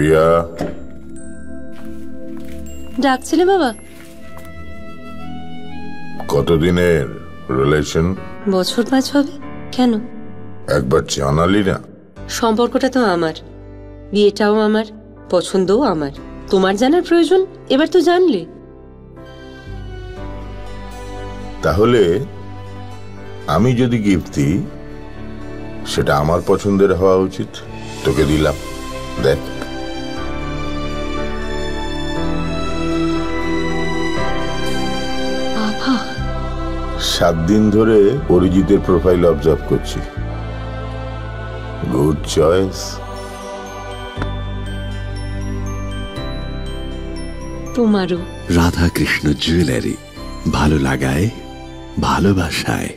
প্রিয়া, ডাকছিলে বাবা? কতদিনের রিলেশন? বছর 5 হবে। কেন? একবার জানালি না? সম্পর্কটা তো আমার, বিয়েটাও আমার, পছন্দও আমার। তোমার জানার প্রয়োজন? এবার তো জানলে। তাহলে আমি যদি গিফট দিই, সেটা আমার পছন্দের হওয়া উচিত। তোকে দিলাম, দেখ। বাবা, 7 দিন ধরে অরিজিতের প্রোফাইল অবজার্ভ করছি। Good choice. তোমারও। রাধাকৃষ্ণ জুয়েলারি, ভালো লাগায় ভালোবাসায়।